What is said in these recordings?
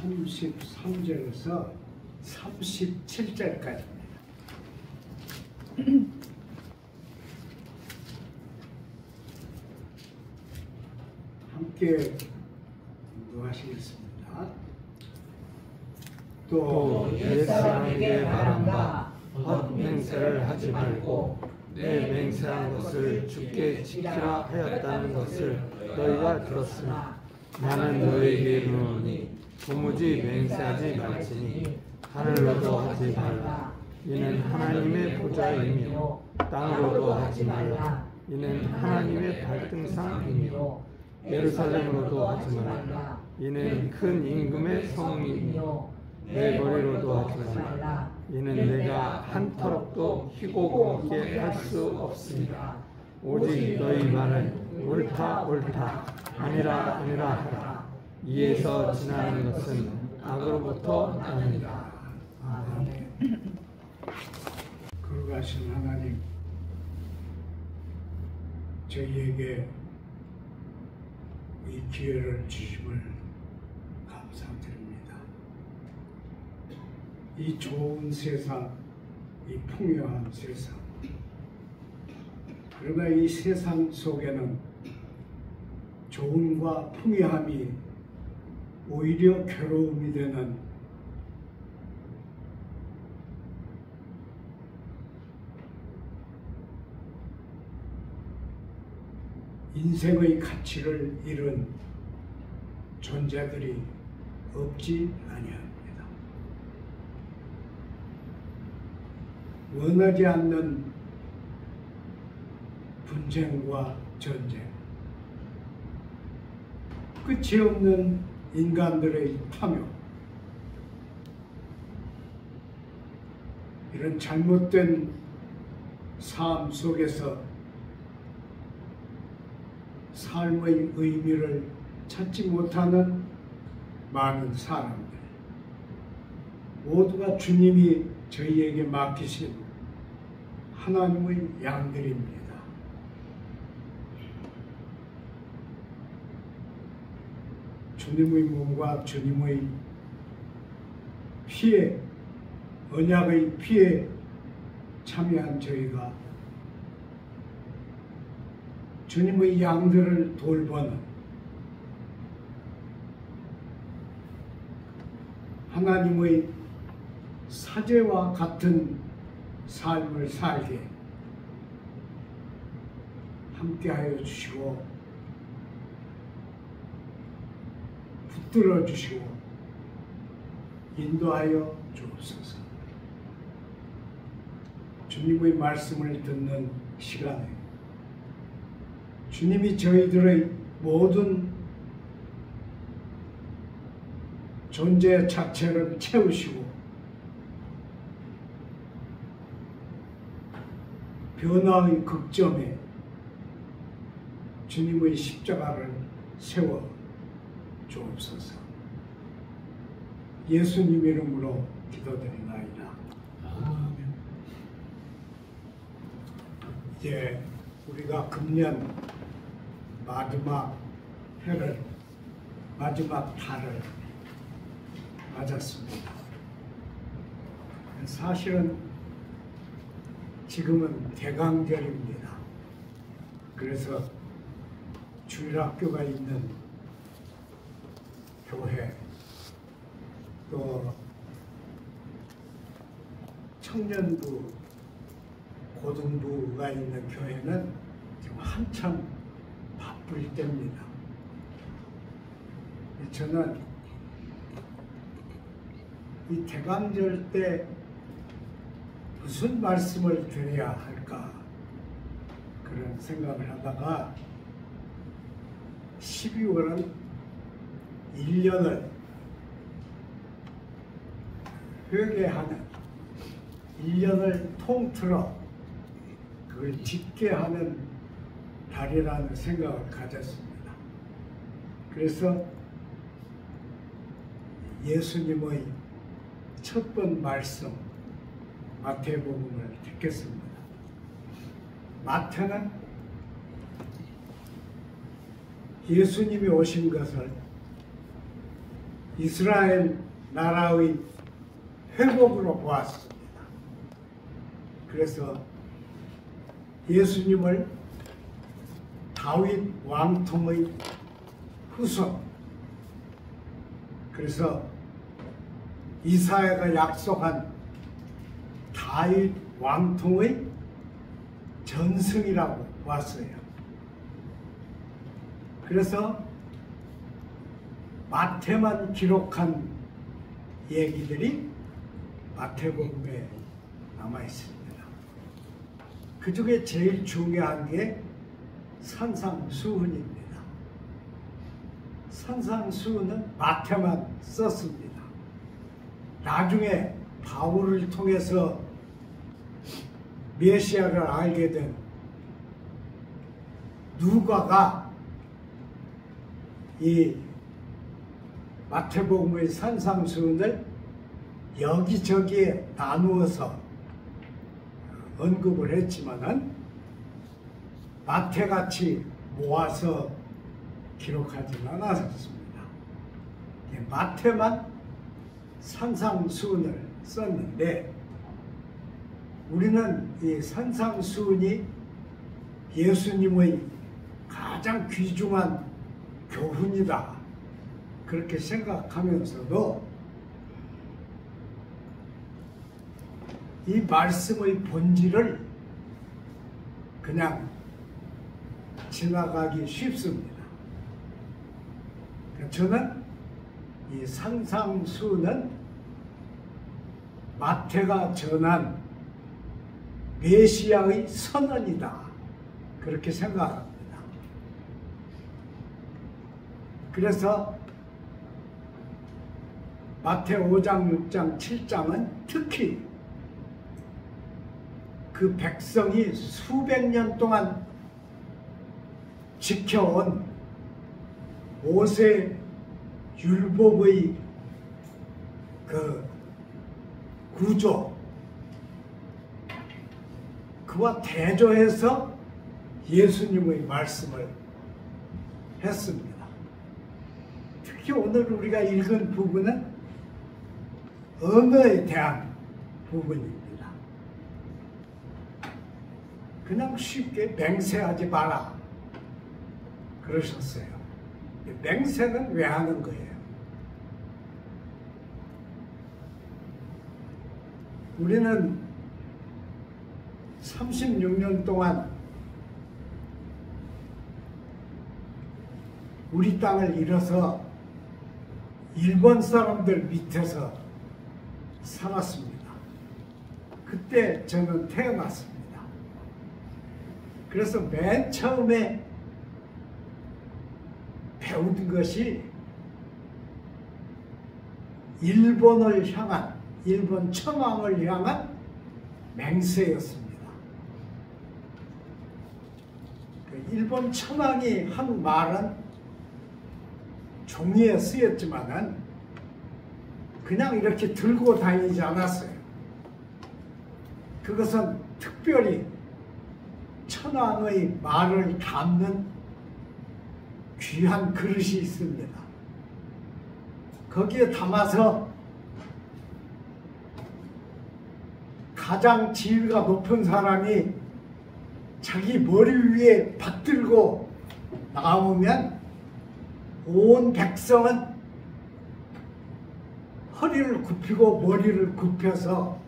33절에서 37절까지입니다. 함께 공부하시겠습니다. 또 옛사람에게 말한다. 헛맹세를 하지 말고 내 맹세한 것을 주께 지키라 하였다는 것을 너희가 들었으나 나는 너희에게 이르노니 도무지 맹세하지 말지니 하늘로도 하지 말라. 이는 하나님의 보좌이며 땅으로도 하지 말라. 이는 하나님의 발등상이며 예루살렘으로도 하지 말라. 이는 큰 임금의 성이며 내 거리로도 하지 말라. 이는 내가 한 터럭도 희고 공게 할 수 없습니다. 오직 너희 말은 옳다 옳다 아니라 아니라 하라. 이에서 지나는 것은 악으로부터 나옵니다. 아멘. 거룩하신 하나님, 저희에게 이 기회를 주심을 감사드립니다. 이 좋은 세상, 이 풍요한 세상, 그러나 이 세상 속에는 좋음과 풍요함이 오히려 괴로움이 되는 인생의 가치를 잃은 존재들이 없지 아니합니다. 원하지 않는 분쟁과 전쟁, 끝이 없는 인간들의 탐욕, 이런 잘못된 삶 속에서 삶의 의미를 찾지 못하는 많은 사람들, 모두가 주님이 저희에게 맡기신 하나님의 양들입니다. 주님의 몸과 주님의 피에, 언약의 피에 참여한 저희가 주님의 양들을 돌보는 하나님의 사제와 같은 삶을 살게 함께하여 주시고 붙들어 주시고 인도하여 주옵소서. 주님의 말씀을 듣는 시간에 주님이 저희들의 모든 존재 자체를 채우시고 변화의 극점에 주님의 십자가를 세워 주옵소서. 예수님 이름으로 기도드리나이다. 아멘. 이제 우리가 금년 마지막 해를, 마지막 달을 맞았습니다. 사실은 지금은 대강절입니다. 그래서 주일학교가 있는 교회, 또 청년부, 고등부가 있는 교회는 지금 한참 바쁠 때입니다. 저는 이 대강절 때 무슨 말씀을 드려야 할까 그런 생각을 하다가 12월은 1년을 회개하는, 1년을 통틀어 그걸 짓게 하는 달이라는 생각을 가졌습니다. 그래서 예수님의 첫 번 말씀 마태복음을 듣겠습니다. 마태는 예수님이 오신 것을 이스라엘 나라의 회복으로 보았습니다. 그래서 예수님을 다윗 왕통의 후손, 그래서 이사야가 약속한 다윗 왕통의 전승이라고 봤어요. 그래서 마태만 기록한 얘기들이 마태복음에 남아 있습니다. 그 중에 제일 중요한 게 산상수훈입니다. 산상수훈은 마태만 썼습니다. 나중에 바울을 통해서 메시아를 알게 된 누가가 이 마태복음의 산상수훈을 여기저기에 나누어서 언급을 했지만은 마태같이 모아서 기록하지는 않았습니다. 마태만 산상수훈을 썼는데 우리는 이 산상수훈이 예수님의 가장 귀중한 교훈이다 그렇게 생각하면서도 이 말씀의 본질을 그냥 지나가기 쉽습니다. 저는 이 산상수훈은 마태가 전한 메시아의 선언이다 그렇게 생각합니다. 그래서 마태 5장, 6장, 7장은 특히 그 백성이 수백 년 동안 지켜온 모세 율법의 그 구조, 그와 대조해서 예수님의 말씀을 했습니다. 특히 오늘 우리가 읽은 부분은 언어에 대한 부분입니다. 그냥 쉽게 맹세하지 마라 그러셨어요. 맹세는 왜 하는 거예요? 우리는 36년 동안 우리 땅을 잃어서 일본 사람들 밑에서 살았습니다. 그때 저는 태어났습니다. 그래서 맨 처음에 배운 것이 일본을 향한, 일본 천황을 향한 맹세였습니다. 일본 천황이 한 말은 종이에 쓰였지만은 그냥 이렇게 들고 다니지 않았어요. 그것은 특별히 천황의 말을 담는 귀한 그릇이 있습니다. 거기에 담아서 가장 지위가 높은 사람이 자기 머리 위에 받들고 나오면 온 백성은 허리를 굽히고 머리를 굽혀서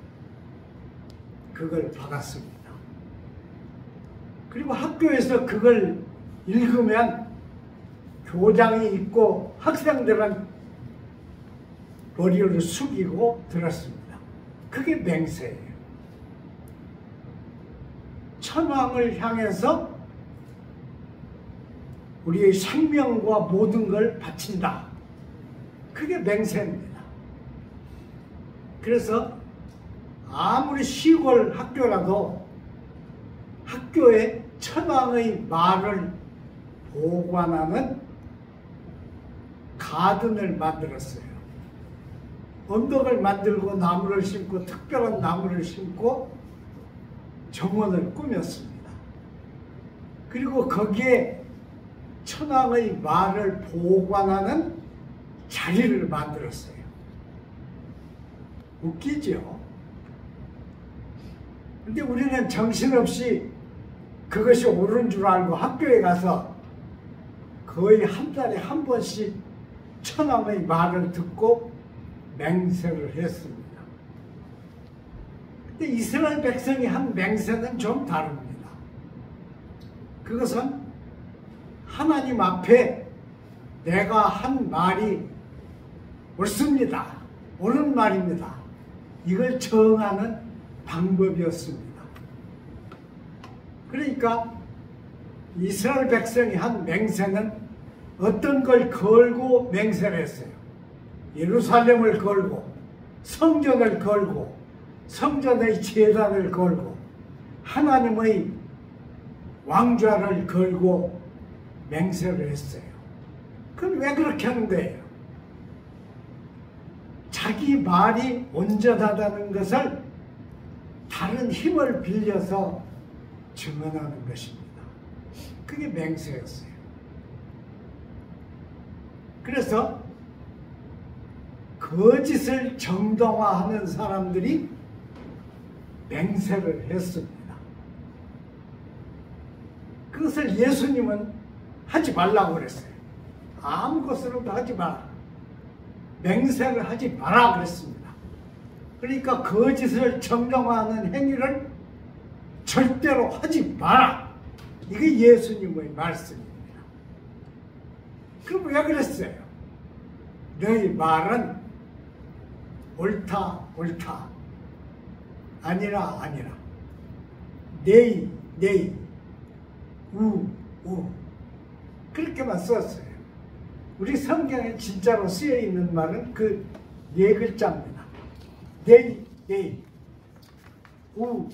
그걸 받았습니다. 그리고 학교에서 그걸 읽으면 교장이 있고 학생들은 머리를 숙이고 들었습니다. 그게 맹세예요. 천황을 향해서 우리의 생명과 모든 걸 바친다. 그게 맹세입니다. 그래서 아무리 시골 학교라도 학교에 천황의 말을 보관하는 가든을 만들었어요. 언덕을 만들고 나무를 심고 특별한 나무를 심고 정원을 꾸몄습니다. 그리고 거기에 천황의 말을 보관하는 자리를 만들었어요. 웃기죠? 근데 우리는 정신없이 그것이 옳은 줄 알고 학교에 가서 거의 한 달에 한 번씩 처남의 말을 듣고 맹세를 했습니다. 근데 이스라엘 백성이 한 맹세는 좀 다릅니다. 그것은 하나님 앞에 내가 한 말이 옳습니다. 옳은 말입니다. 이걸 정하는 방법이었습니다. 그러니까 이스라엘 백성이 한 맹세는 어떤 걸 걸고 맹세를 했어요. 예루살렘을 걸고 성전을 걸고 성전의 제단을 걸고 하나님의 왕좌를 걸고 맹세를 했어요. 그럼 왜 그렇게 하는 거예요? 자기 말이 온전하다는 것을 다른 힘을 빌려서 증언하는 것입니다. 그게 맹세였어요. 그래서 거짓을 정당화하는 사람들이 맹세를 했습니다. 그것을 예수님은 하지 말라고 그랬어요. 아무 것으로도 하지 마라. 맹세를 하지 마라 그랬습니다. 그러니까 거짓을 정당화하는 행위를 절대로 하지 마라. 이게 예수님의 말씀입니다. 그럼 왜 그랬어요? 너희 말은 옳다 옳다 아니라 아니라 네이 네이 우 그렇게만 썼어요. 우리 성경에 진짜로 쓰여 있는 말은 그 네 글자입니다. 네이 네이 우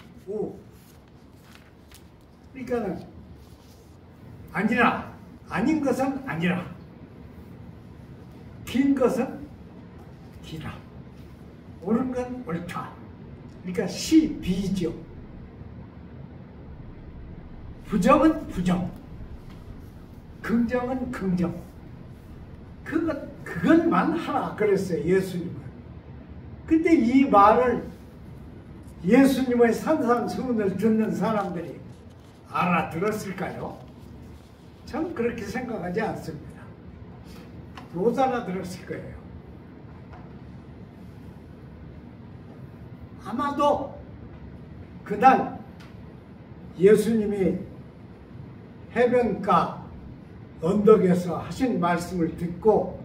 그러니까는 아니라 아닌 것은 아니라 긴 것은 기라 옳은 건 옳다. 그러니까 시비죠. 부정은 부정, 긍정은 긍정. 그것만 하라 그랬어요, 예수님은. 근데 이 말을 예수님의 산상수훈을 듣는 사람들이 알아들었을까요? 전 그렇게 생각하지 않습니다. 못 알아들었을 거예요. 아마도 그날 예수님이 해변가 언덕에서 하신 말씀을 듣고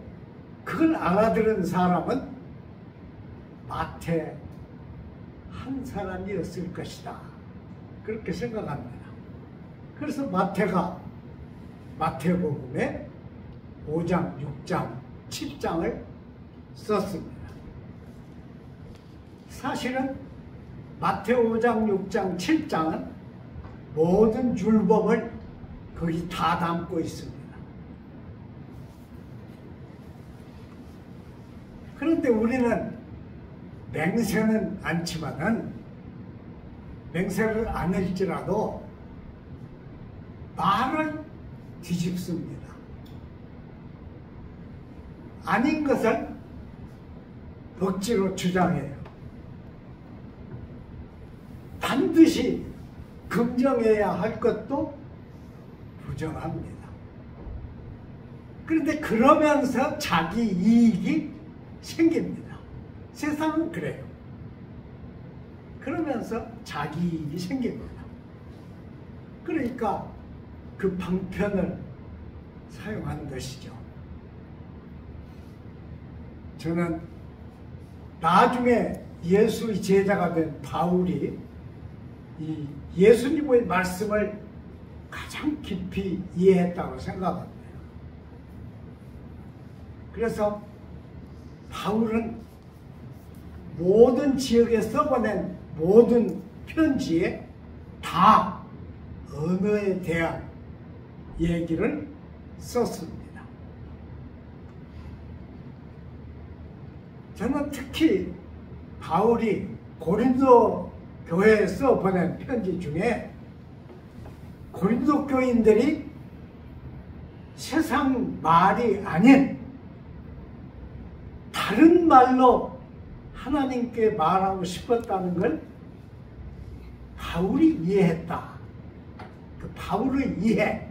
그걸 알아들은 사람은 마태 한 사람이었을 것이다. 그렇게 생각합니다. 그래서 마태가 마태복음에 5장, 6장, 7장을 썼습니다. 사실은 마태 5장, 6장, 7장은 모든 율법을 거기 다 담고 있습니다. 그런데 우리는 맹세는 않지만은 맹세를 안 할지라도 말을 뒤집습니다. 아닌 것을 억지로 주장해요. 반드시 긍정해야 할 것도 부정합니다. 그런데 그러면서 자기 이익이 생깁니다. 세상은 그래요. 그러면서 자기 이익이 생깁니다. 그러니까 그 방편을 사용하는 것이죠. 저는 나중에 예수의 제자가 된 바울이 이 예수님의 말씀을 가장 깊이 이해했다고 생각합니다. 그래서 바울은 모든 지역에 써보낸 모든 편지에 다 언어에 대한 얘기를 썼습니다. 저는 특히 바울이 고린도 교회에 써보낸 편지 중에 고린도 교인들이 세상 말이 아닌 다른 말로 하나님께 말하고 싶었다는 걸 바울이 이해했다. 그 바울의 이해,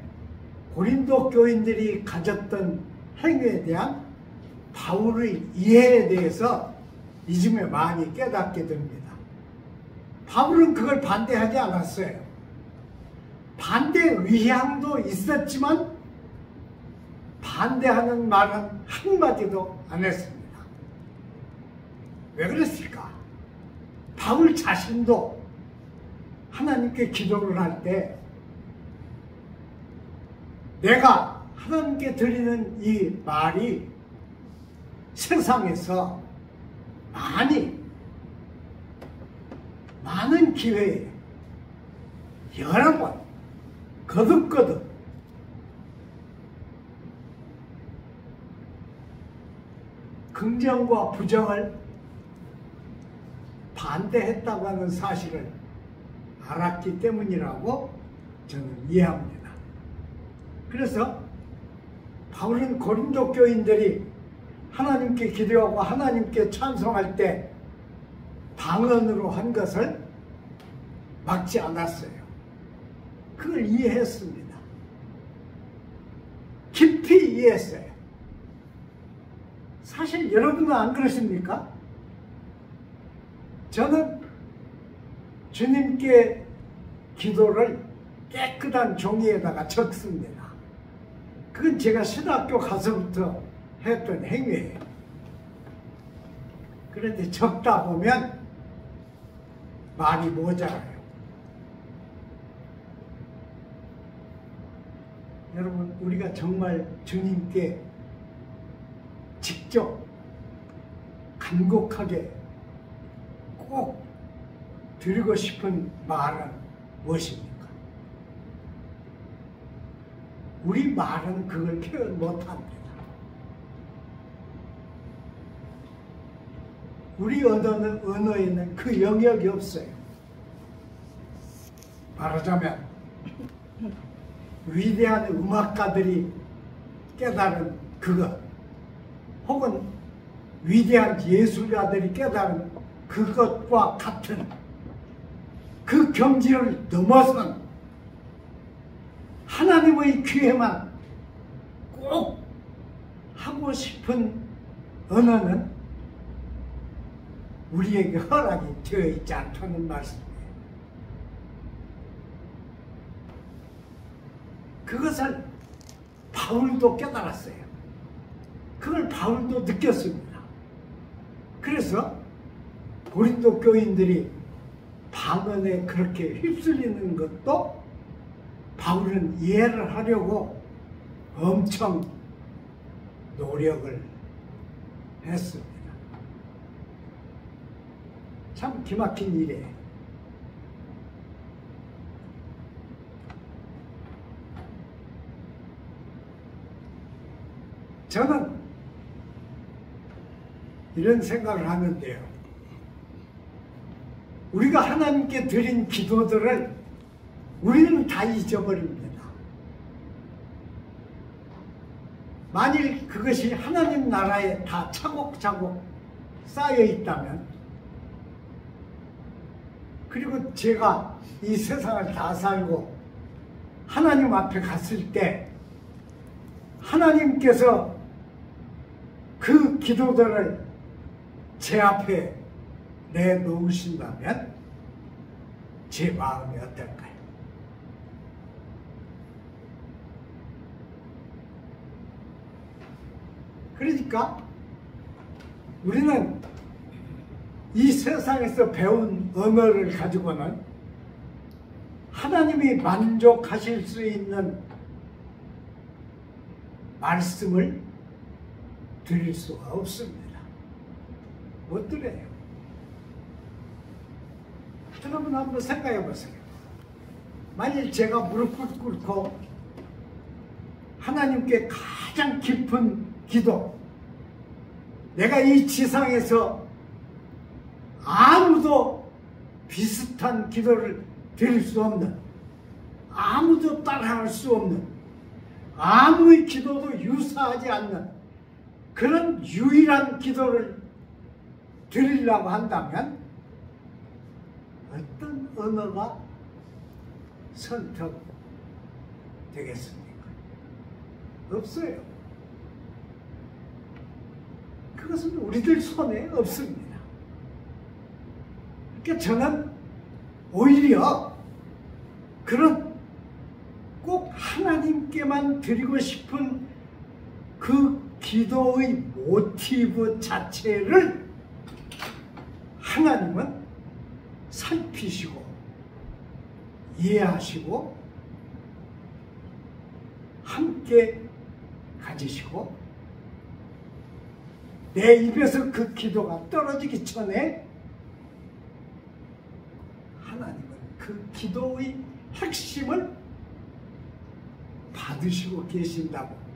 고린도 교인들이 가졌던 행위에 대한 바울의 이해에 대해서 이즘에 많이 깨닫게 됩니다. 바울은 그걸 반대하지 않았어요. 반대 의향도 있었지만 반대하는 말은 한마디도 안 했습니다. 왜 그랬을까? 바울 자신도 하나님께 기도를 할 때 내가 하나님께 드리는 이 말이 세상에서 많은 기회에 여러 번 거듭거듭 긍정과 부정을 반대했다고 하는 사실을 알았기 때문이라고 저는 이해합니다. 그래서 바울은 고린도 교인들이 하나님께 기도하고 하나님께 찬송할 때 방언으로 한 것을 막지 않았어요. 그걸 이해했습니다. 깊이 이해했어요. 사실 여러분은 안 그러십니까? 저는 주님께 기도를 깨끗한 종이에다가 적습니다. 그건 제가 신학교 가서부터 했던 행위예요. 그런데 적다 보면 말이 모자라요. 여러분, 우리가 정말 주님께 직접 간곡하게 꼭 드리고 싶은 말은 무엇입니까? 우리 말은 그걸 표현 못합니다. 우리 언어에는 그 영역이 없어요. 말하자면 위대한 음악가들이 깨달은 그것, 혹은 위대한 예술가들이 깨달은 그것과 같은 그 경지를 넘어선 하나님의 귀에만 꼭 하고 싶은 언어는 우리에게 허락이 되어 있지 않다는 말씀이에요. 그것을 바울도 깨달았어요. 그걸 바울도 느꼈습니다. 그래서 고린도 교인들이 방언에 그렇게 휩쓸리는 것도 바울은 이해를 하려고 엄청 노력을 했습니다. 참 기막힌 일이에요. 저는 이런 생각을 하는데요. 우리가 하나님께 드린 기도들을 우리는 다 잊어버립니다. 만일 그것이 하나님 나라에 다 차곡차곡 쌓여 있다면, 그리고 제가 이 세상을 다 살고 하나님 앞에 갔을 때 하나님께서 그 기도들을 제 앞에 내놓으신다면 제 마음이 어떨까요? 그러니까 우리는 이 세상에서 배운 언어를 가지고는 하나님이 만족하실 수 있는 말씀을 드릴 수가 없습니다. 못 드려요. 여러분 한번 생각해 보세요. 만일 제가 무릎을 꿇고 하나님께 가장 깊은 기도, 내가 이 지상에서 아무도 비슷한 기도를 드릴 수 없는, 아무도 따라할 수 없는, 아무의 기도도 유사하지 않는 그런 유일한 기도를 드리려고 한다면 어떤 언어가 선택되겠습니까? 없어요. 그것은 우리들 손에 없습니다. 그러니까 저는 오히려 그런 꼭 하나님께만 드리고 싶은 그 기도의 모티브 자체를 하나님은 살피시고 이해하시고 함께 가지시고 내 입에서 그 기도가 떨어지기 전에 하나님은 그 기도의 핵심을 받으시고 계신다고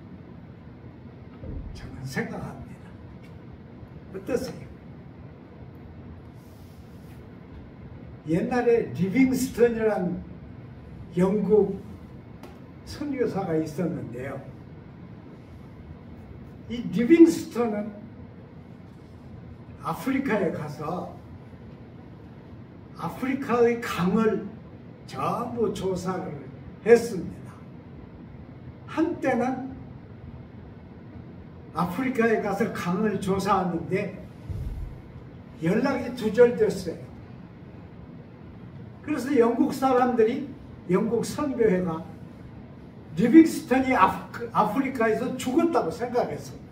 저는 생각합니다. 어떠세요? 옛날에 리빙스턴이라는 영국 선교사가 있었는데요. 이 리빙스턴은 아프리카에 가서 아프리카의 강을 전부 조사를 했습니다. 한때는 아프리카에 가서 강을 조사하는데 연락이 두절됐어요. 그래서 영국 사람들이, 영국 선교회가 리빙스턴이 아프리카에서 죽었다고 생각했습니다.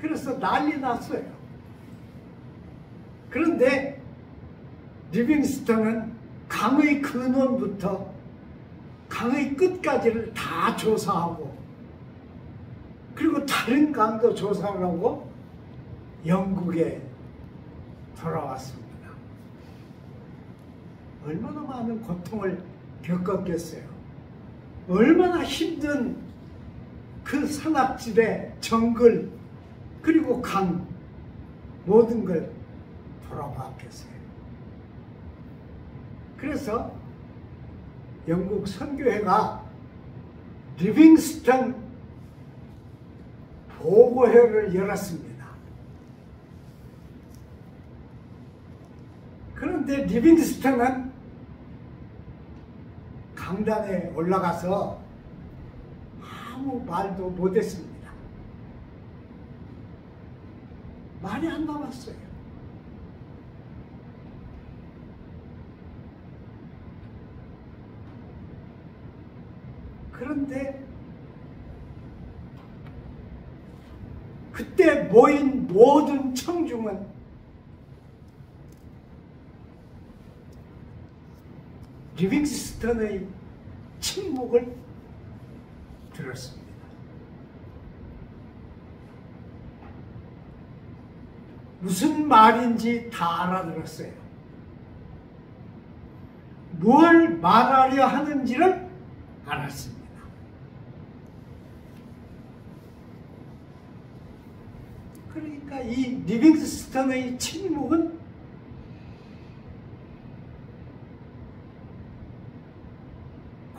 그래서 난리 났어요. 그런데 리빙스턴은 강의 근원부터 강의 끝까지를 다 조사하고 그리고 다른 강도 조사를 하고 영국에 돌아왔습니다. 얼마나 많은 고통을 겪었겠어요. 얼마나 힘든 그 산악지대, 정글, 그리고 강, 모든 걸 돌아봤겠어요. 그래서 영국 선교회가 리빙스턴 보고회를 열었습니다. 그런데 리빙스턴은 강단에 올라가서 아무 말도 못했습니다. 말이 안 나왔어요. 그런데 그때 모인 모든 청중은 리빙스턴의 침묵을 들었습니다. 무슨 말인지 다 알아들었어요. 뭘 말하려 하는지를 알았습니다. 그러니까 이 리빙스턴의 침묵은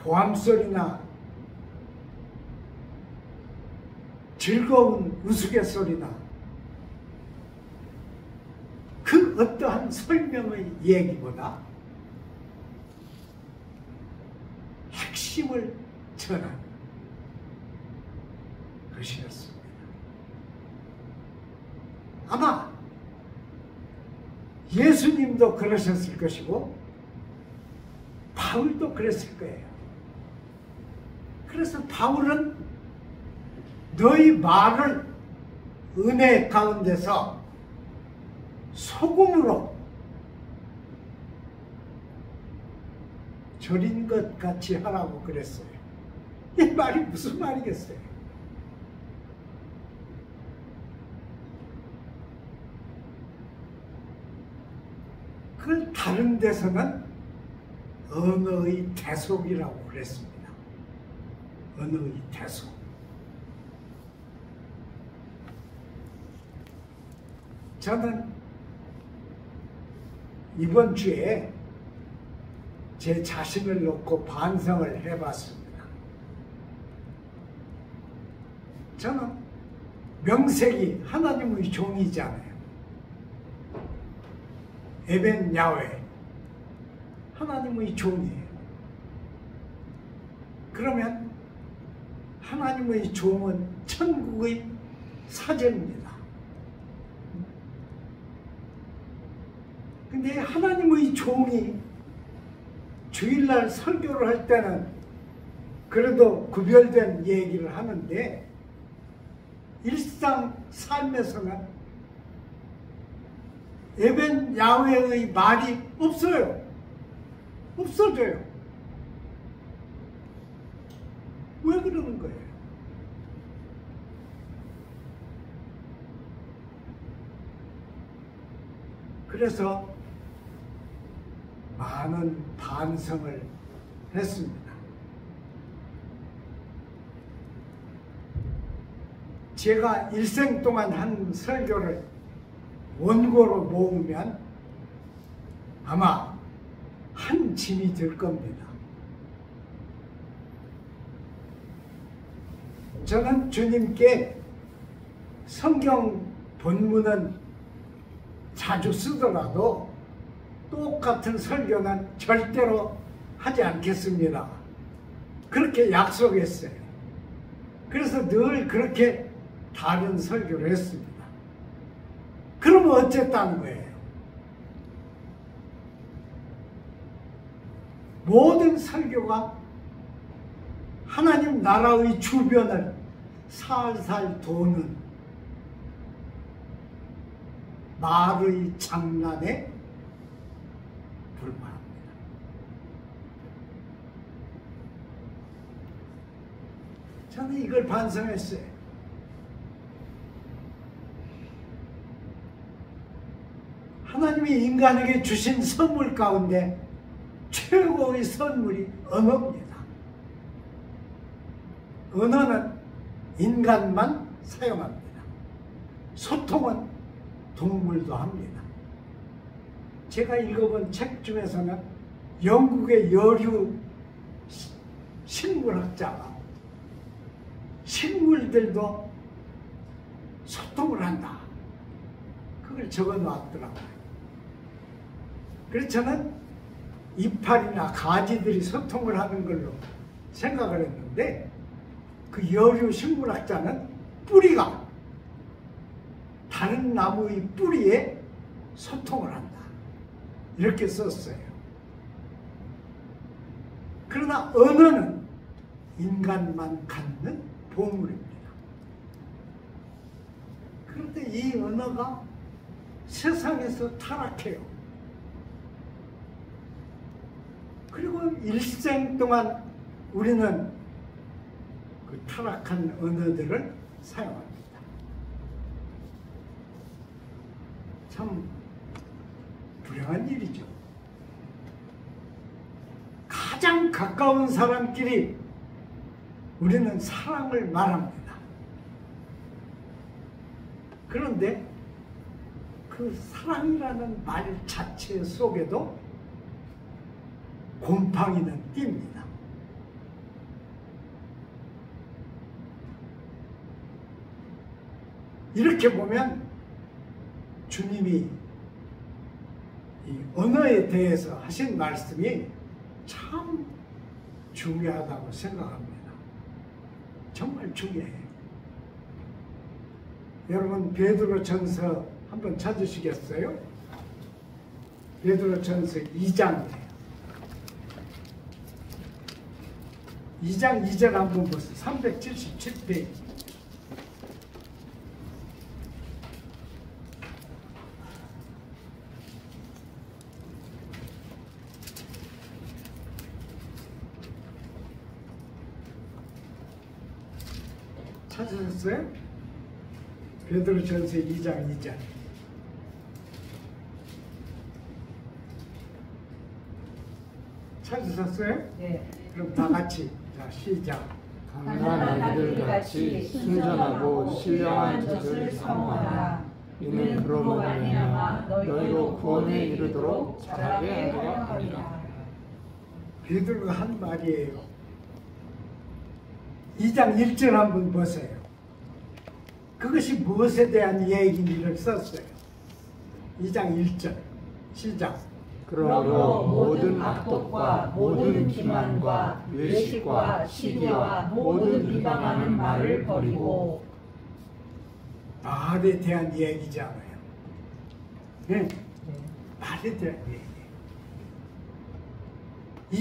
고함소리나 즐거운 우스갯소리나 그 어떠한 설명의 얘기보다 핵심을 전한 것이었습니다. 아마 예수님도 그러셨을 것이고 바울도 그랬을 거예요. 그래서 바울은 너희 말을 은혜 가운데서 소금으로 절인 것 같이 하라고 그랬어요. 이 말이 무슨 말이겠어요? 그걸 다른 데서는 언어의 대속이라고 그랬습니다. 언어의 대속. 저는 이번 주에 제 자신을 놓고 반성을 해봤습니다. 저는 명색이 하나님의 종이잖아요. 에벤 야훼, 하나님의 종이에요. 그러면 하나님의 종은 천국의 사제입니다. 근데 하나님의 종이 주일날 설교를 할 때는 그래도 구별된 얘기를 하는데 일상 삶에서는 에벤 야훼의 말이 없어요. 없어져요. 왜 그러는 거예요? 그래서 많은 반성을 했습니다. 제가 일생 동안 한 설교를 원고로 모으면 아마 한 짐이 될 겁니다. 저는 주님께 성경 본문은 자주 쓰더라도 똑같은 설교는 절대로 하지 않겠습니다. 그렇게 약속했어요. 그래서 늘 그렇게 다른 설교를 했습니다. 그러면 어쨌다는 거예요? 모든 설교가 하나님 나라의 주변을 살살 도는 말의 장난에 불과합니다. 저는 이걸 반성했어요. 하나님이 인간에게 주신 선물 가운데 최고의 선물이 언어입니다. 언어는 인간만 사용합니다. 소통은 동물도 합니다. 제가 읽어본 책 중에서는 영국의 여류 식물학자가 식물들도 소통을 한다. 그걸 적어 놨더라고요. 그래서 저는 이파리나 가지들이 소통을 하는 걸로 생각을 했는데 그 여류 식물학자는 뿌리가 다른 나무의 뿌리에 소통을 한다. 이렇게 썼어요. 그러나 언어는 인간만 갖는 보물입니다. 그런데 이 언어가 세상에서 타락해요. 그리고 일생 동안 우리는 그 타락한 언어들을 사용합니다. 참 불행한 일이죠. 가장 가까운 사람끼리 우리는 사랑을 말합니다. 그런데 그 사랑이라는 말 자체 속에도 곰팡이는 띕니다. 이렇게 보면 주님이 이 언어에 대해서 하신 말씀이 참 중요하다고 생각합니다. 정말 중요해요. 여러분 베드로전서 한번 찾으시겠어요? 베드로전서 2장이에요. 2장 2절 한번 보세요. 377페이지. 찾으셨어요? 베드로전서 2장 2절. 찾으셨어요? 네. 그럼 다 같이 자 시작. 가난한 아이들 같이 순전하고 신령한 젖을 사모하라. 이는 그로 말미암아 너희로 구원에 이르도록 자라게 하려 함이라. 베드로가 한 말이에요. 2장 1절 한번 보세요. 그것이 무엇에 대한 얘기를 썼어요. 2장 1절 시작. 그러므로 모든 악독과 모든 기만과 외식과 시기와 모든 비방하는 말을 버리고. 말에 대한 얘기잖아요. 네? 말에 대한 얘기.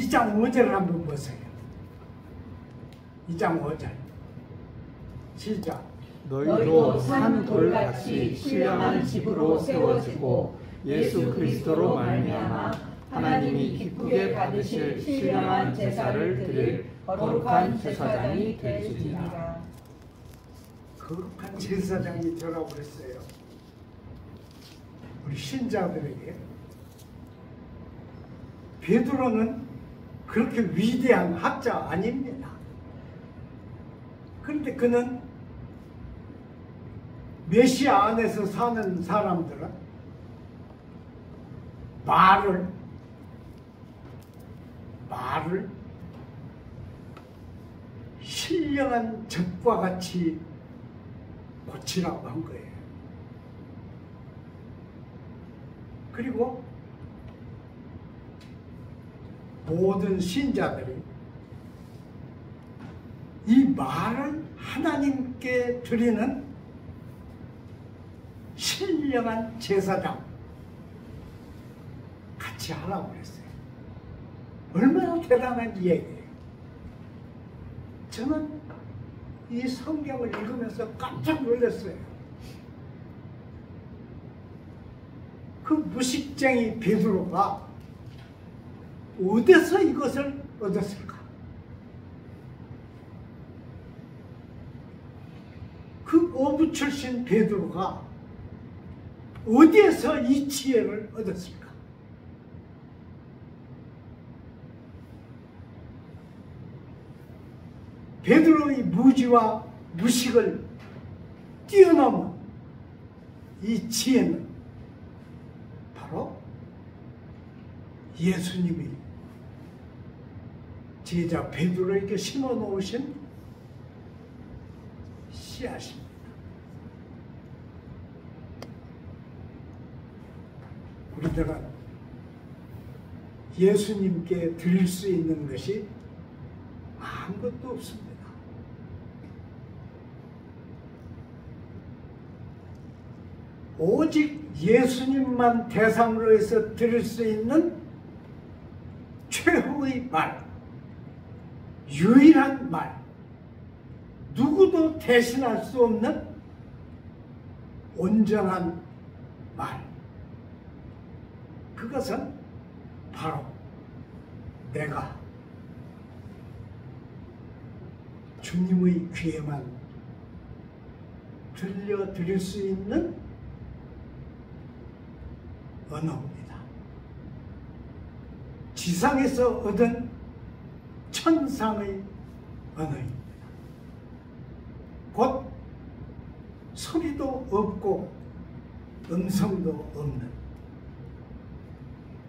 2장 5절을 한번 보세요. 2장 5절 시작. 너희도 산 돌같이 신령한 집으로 세워지고 예수 그리스도로 말미암아 하나님이 기쁘게 받으실 신령한 제사를 드릴 거룩한 제사장이 되시리라. 거룩한 제사장이 되라고 그랬어요. 우리 신자들에게. 베드로는 그렇게 위대한 학자 아닙니다. 그런데 그는 메시아 안에서 사는 사람들은 말을 신령한 젖과 같이 고치라고 한 거예요. 그리고 모든 신자들이 이 말을 하나님께 드리는 신령한 제사장 같이 하라고 그랬어요. 얼마나 대단한 이야기예요. 저는 이 성경을 읽으면서 깜짝 놀랐어요. 그 무식쟁이 베드로가 어디서 이것을 얻었을까? 그 어부 출신 베드로가 어디에서 이 지혜를 얻었을까? 베드로의 무지와 무식을 뛰어넘은 이 지혜는 바로 예수님이 제자 베드로에게 심어 놓으신 씨앗입니다. 우리들은 예수님께 드릴 수 있는 것이 아무것도 없습니다. 오직 예수님만 대상으로 해서 드릴 수 있는 최후의 말, 유일한 말, 누구도 대신할 수 없는 온전한 말, 그것은 바로 내가 주님의 귀에만 들려드릴 수 있는 언어입니다. 지상에서 얻은 천상의 언어입니다. 곧 소리도 없고 음성도 없는,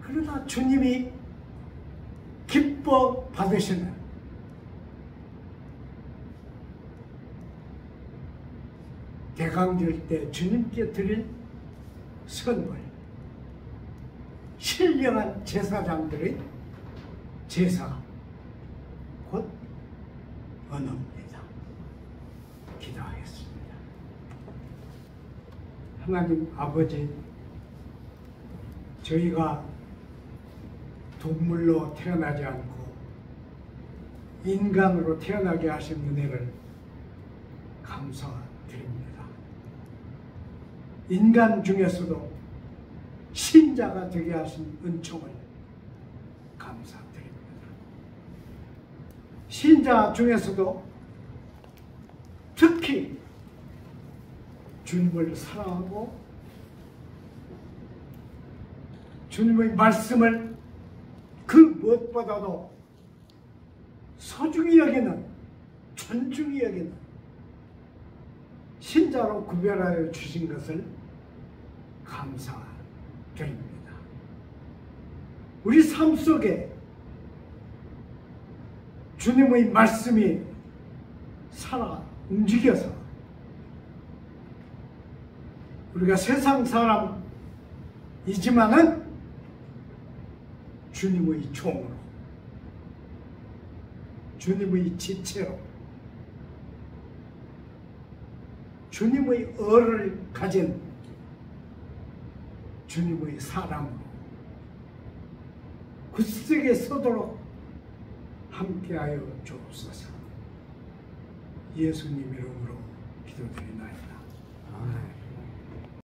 그러나 주님이 기뻐 받으시는 대강절 때 주님께 드릴 선물, 신령한 제사장들의 제사, 곧 언어입니다. 기도하겠습니다. 하나님 아버지, 저희가 동물로 태어나지 않고 인간으로 태어나게 하신 은혜를 감사드립니다. 인간 중에서도 신자가 되게 하신 은총을 감사드립니다. 신자 중에서도 특히 주님을 사랑하고 주님의 말씀을 그 무엇보다도 소중히 여기는, 존중히 여기는 신자로 구별하여 주신 것을 감사드립니다. 우리 삶 속에 주님의 말씀이 살아 움직여서 우리가 세상 사람이지만은 주님의 종으로, 주님의 지체로, 주님의 얼을 가진 주님의 사람으로 굳세게 서도록 함께하여 주옵소서. 예수님 이름으로 기도드리나이다.